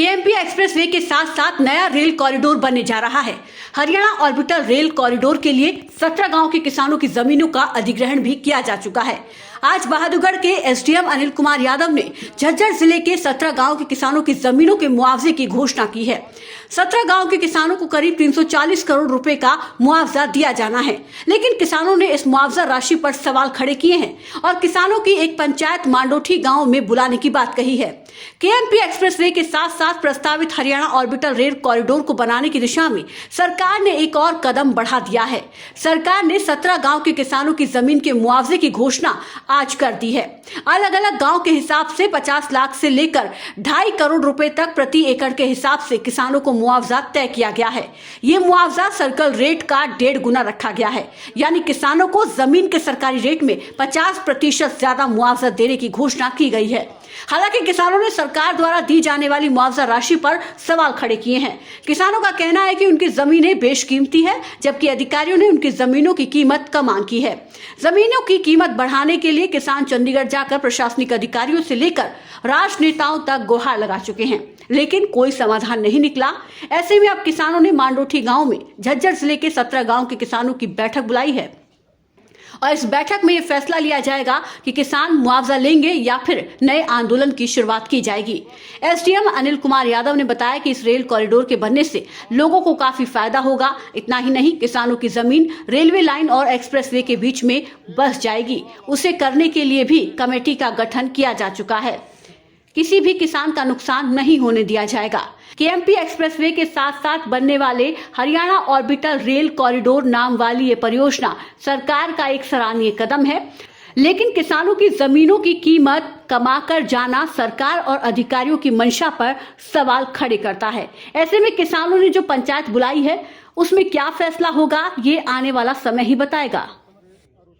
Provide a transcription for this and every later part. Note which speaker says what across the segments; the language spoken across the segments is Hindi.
Speaker 1: केएमपी एक्सप्रेसवे के साथ साथ नया रेल कॉरिडोर बनने जा रहा है। हरियाणा ऑर्बिटल रेल कॉरिडोर के लिए 17 गांव के किसानों की जमीनों का अधिग्रहण भी किया जा चुका है। आज बहादुरगढ़ के एसडीएम अनिल कुमार यादव ने झज्जर जिले के 17 गांव के किसानों की जमीनों के मुआवजे की घोषणा की है। 17 गांव के किसानों को करीब 340 करोड़ रुपए का मुआवजा दिया जाना है, लेकिन किसानों ने इस मुआवजा राशि पर सवाल खड़े किए हैं और किसानों की एक पंचायत मांडोठी गांव में बुलाने की बात कही है। केएमपी एक्सप्रेसवे के साथ साथ प्रस्तावित हरियाणा ऑर्बिटल रेल कॉरिडोर को बनाने की दिशा में सरकार ने एक और कदम बढ़ा दिया है। सरकार ने 17 गांव के किसानों की जमीन के मुआवजे की घोषणा आज कर दी है। अलग अलग गांव के हिसाब से 50 लाख से लेकर 2.5 करोड़ रुपए तक प्रति एकड़ के हिसाब से किसानों को मुआवजा तय किया गया है। ये मुआवजा सर्कल रेट का 1.5 गुना रखा गया है, यानी किसानों को जमीन के सरकारी रेट में 50% ज्यादा मुआवजा देने की घोषणा की गई है। हालांकि किसानों ने सरकार द्वारा दी जाने वाली मुआवजा राशि पर सवाल खड़े किए हैं। किसानों का कहना है कि उनकी जमीनें बेशकीमती है, जबकि अधिकारियों ने उनकी जमीनों की कीमत कम आंकी है। जमीनों की कीमत बढ़ाने के लिए किसान चंडीगढ़ जाकर प्रशासनिक अधिकारियों से लेकर राजनेताओं तक गुहार लगा चुके हैं, लेकिन कोई समाधान नहीं निकला। ऐसे में अब किसानों ने मांडोठी गांव में झज्जर जिले के 17 गांव के किसानों की बैठक बुलाई है और इस बैठक में यह फैसला लिया जाएगा कि किसान मुआवजा लेंगे या फिर नए आंदोलन की शुरुआत की जाएगी। एसडीएम अनिल कुमार यादव ने बताया कि इस रेल कॉरिडोर के बनने से लोगों को काफी फायदा होगा। इतना ही नहीं, किसानों की जमीन रेलवे लाइन और एक्सप्रेसवे के बीच में बस जाएगी। उसे करने के लिए भी कमेटी का गठन किया जा चुका है। किसी भी किसान का नुकसान नहीं होने दिया जाएगा। केएमपी एक्सप्रेसवे के साथ साथ बनने वाले हरियाणा ऑर्बिटल रेल कॉरिडोर नाम वाली ये परियोजना सरकार का एक सराहनीय कदम है, लेकिन किसानों की जमीनों की कीमत कमाकर जाना सरकार और अधिकारियों की मंशा पर सवाल खड़े करता है। ऐसे में किसानों ने जो पंचायत बुलाई है उसमें क्या फैसला होगा, ये आने वाला समय ही बताएगा।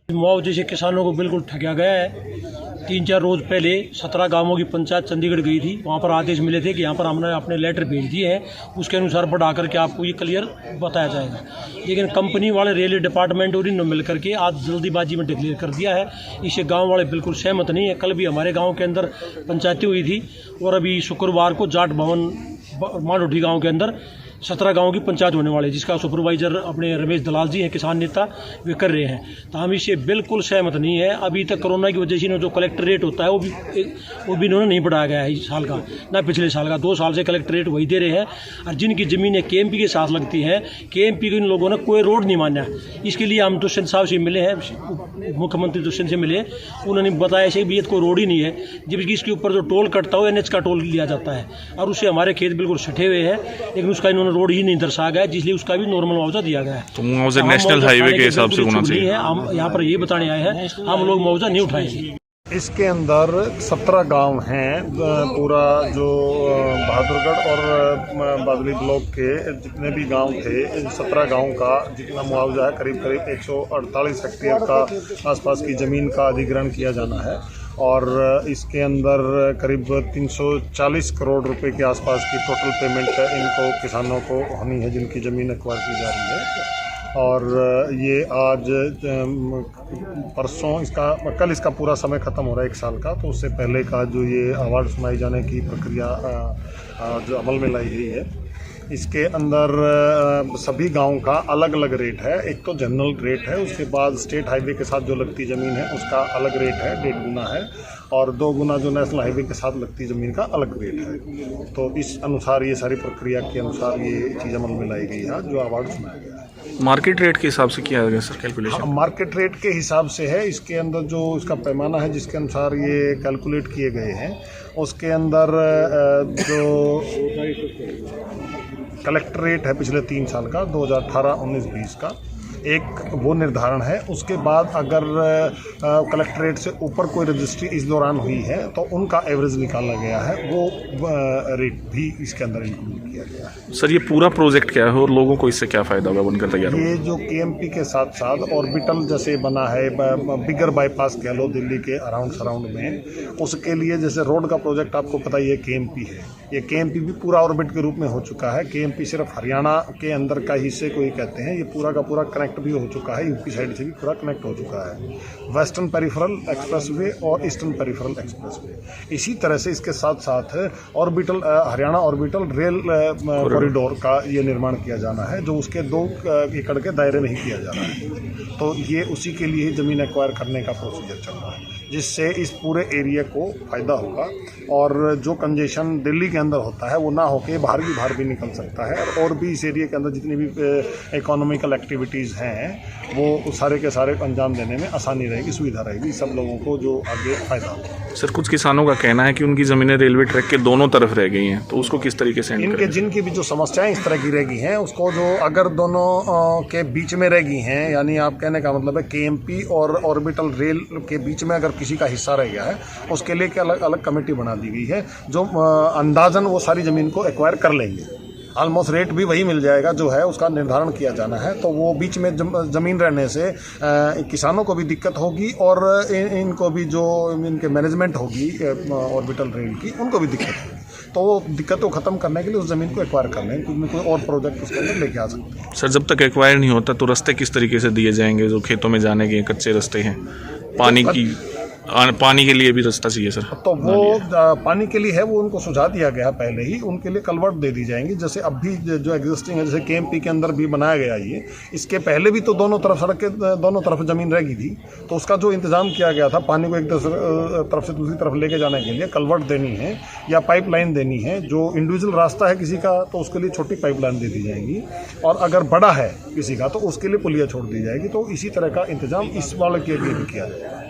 Speaker 2: मुआवजे से किसानों को बिल्कुल ठगा गया है। 3-4 रोज पहले 17 गांवों की पंचायत चंडीगढ़ गई थी। वहां पर आदेश मिले थे कि यहाँ पर हमने अपने लेटर भेज दिए हैं, उसके अनुसार बढ़ा करके आपको ये क्लियर बताया जाएगा। लेकिन कंपनी वाले रेलवे डिपार्टमेंट और इन्होंने मिल करके आज जल्दीबाजी में डिक्लेयर कर दिया है। इससे गाँव वाले बिल्कुल सहमत नहीं है। कल भी हमारे गाँव के अंदर पंचायतें हुई थी और अभी शुक्रवार को जाट भवन मांडोठी गाँव के अंदर 17 गांवों की पंचायत होने वाली है, जिसका सुपरवाइजर अपने रमेश दलाल जी हैं, किसान नेता, वे कर रहे हैं। तो हम इससे बिल्कुल सहमत नहीं है। अभी तक कोरोना की वजह से जो कलेक्टर रेट होता है वो भी इन्होंने नहीं बढ़ाया गया है इस साल का, ना पिछले साल का। 2 साल से कलेक्टर रेट वही दे रहे हैं। और जिनकी ज़मीनें केएमपी के साथ लगती हैं, केएमपी को इन लोगों ने कोई रोड नहीं माना। इसके लिए हम दुष्यंत साहब से मिले हैं, मुख्यमंत्री दुष्यंत से मिले। उन्होंने बताया कि भी कोई रोड ही नहीं है, जबकि इसके ऊपर जो टोल कटता हो NH का टोल लिया जाता है और उससे हमारे खेत बिल्कुल सटे हुए हैं, लेकिन उसका इन्होंने रोड ही नहीं दर्शाया गया, जिसलिए उसका भी नॉर्मल मुआवजा दिया गया है।
Speaker 3: तो मुआवजा नेशनल हाईवे के हिसाब से होना चाहिए।
Speaker 2: हम यहाँ पर ये बताने आए हैं, हम लोग मुआवजा नहीं उठाएंगे।
Speaker 4: इसके अंदर 17 गांव हैं। पूरा जो बहादुरगढ़ और बादली ब्लॉक के जितने भी गांव थे, इन 17 गांव का जितना मुआवजा है करीब 148 हेक्टेयर का आसपास की ज़मीन का अधिग्रहण किया जाना है और इसके अंदर करीब 340 करोड़ रुपए के आसपास की टोटल पेमेंट इनको किसानों को होनी है, जिनकी ज़मीन एक्वायर की जा रही है। और ये आज परसों कल इसका पूरा समय ख़त्म हो रहा है 1 साल का। तो उससे पहले का जो ये अवार्ड सुनाई जाने की प्रक्रिया जो अमल में लाई गई है, इसके अंदर सभी गांव का अलग अलग रेट है। एक तो जनरल रेट है, उसके बाद स्टेट हाईवे के साथ जो लगती ज़मीन है उसका अलग रेट है, 1.5 गुना है, और 2 गुना जो नेशनल हाईवे के साथ लगती ज़मीन का अलग रेट है। तो इस अनुसार ये सारी प्रक्रिया के अनुसार ये चीज़ अमल में लाई गई है, जो अवार्ड सुनाया गया है।
Speaker 3: मार्केट रेट के हिसाब से किया गया सर कैलकुलेशन?
Speaker 4: हाँ, मार्केट रेट के हिसाब से है। इसके अंदर जो इसका पैमाना है जिसके अनुसार ये कैलकुलेट किए गए हैं, उसके अंदर जो कलेक्टर रेट है पिछले 3 साल का 2018, 19, 20 का एक वो निर्धारण है। उसके बाद अगर कलेक्टर रेट से ऊपर कोई रजिस्ट्री इस दौरान हुई है तो उनका एवरेज निकाला गया है, वो रेट भी इसके अंदर इंक्लूड किया। किया गया है।
Speaker 3: सर ये पूरा प्रोजेक्ट क्या है और लोगों को इससे क्या फ़ायदा होगा बनकर तैयार होगा?
Speaker 4: ये जो केएमपी के साथ साथ ऑर्बिटल जैसे बना है, बिगर बाईपास कह लो दिल्ली के सराउंड में, उसके लिए जैसे रोड का प्रोजेक्ट आपको पता ही है केएमपी है। ये केएमपी भी पूरा ऑर्बिट के रूप में हो चुका है। केएमपी सिर्फ हरियाणा के अंदर का हिस्से को ही कहते हैं, ये पूरा का पूरा कनेक्ट भी हो चुका है, यूपी साइड से भी पूरा कनेक्ट हो चुका है, वेस्टर्न पेरिफेरल एक्सप्रेसवे और ईस्टर्न पेरिफेरल एक्सप्रेसवे। इसी तरह से इसके साथ साथ orbital Haryana orbital rail corridor का ये निर्माण किया जाना है, जो उसके 2 एकड़ के दायरे में ही किया जा रहा है। तो ये उसी के लिए ही ज़मीन एक्वायर करने का प्रोसीजर चल रहा है, जिससे इस पूरे एरिया को फ़ायदा होगा और जो कंजेशन दिल्ली के अंदर होता है वो ना होके बाहर की बाहर भी निकल सकता है, और भी इस एरिया के अंदर जितनी भी इकोनॉमिकल एक्टिविटीज़ हैं वो सारे के सारे अंजाम देने में आसानी रहेगी, सुविधा रहेगी सब लोगों को, जो आगे फ़ायदा होगा।
Speaker 3: सर कुछ किसानों का कहना है कि उनकी ज़मीनें रेलवे ट्रैक के दोनों तरफ रह गई हैं, तो उसको किस तरीके से
Speaker 4: इनके जिनकी भी जो समस्याएं इस तरह की रह गई हैं, उसको जो अगर दोनों के बीच में रह गई हैं, यानी आप कहने का मतलब है केएमपी और ऑर्बिटल रेल के बीच में अगर किसी का हिस्सा रह गया है, उसके लिए अलग अलग कमेटी बना दी गई है, जो अंदाजन वो सारी ज़मीन को एक्वायर कर लेंगे। ऑलमोस्ट रेट भी वही मिल जाएगा जो है, उसका निर्धारण किया जाना है। तो वो बीच में ज़मीन रहने से किसानों को भी दिक्कत होगी और इनको भी जो इनके मैनेजमेंट होगी ऑर्बिटल रेल की, उनको भी दिक्कत होगी। तो वो दिक्कत को ख़त्म करने के लिए उस ज़मीन को एक्वायर कर लें, क्योंकि कोई और प्रोजेक्ट उसके अंदर लेके आ सकते हैं।
Speaker 3: सर जब तक एक्वायर नहीं होता तो रास्ते किस तरीके से दिए जाएंगे? जो खेतों में जाने के कच्चे रास्ते हैं, पानी के लिए भी रास्ता चाहिए सर।
Speaker 4: तो वो पानी के लिए है, वो उनको सुझाव दिया गया पहले ही, उनके लिए कलवर्ट दे दी जाएंगी। जैसे अब भी जो एग्जिस्टिंग है, जैसे केएमपी के अंदर भी बनाया गया ये, इसके पहले भी तो दोनों तरफ सड़क के दोनों तरफ ज़मीन रह गई थी, तो उसका जो इंतजाम किया गया था पानी को एक तरफ से दूसरी तरफ लेके जाने के लिए कलवर्ट देनी है या पाइपलाइन देनी है। जो इंडिविजुअल रास्ता है किसी का तो उसके लिए छोटी पाइपलाइन दे दी जाएगी, और अगर बड़ा है किसी का तो उसके लिए पुलिया छोड़ दी जाएगी। तो इसी तरह का इंतजाम इस वाले के लिए भी किया जाएगा।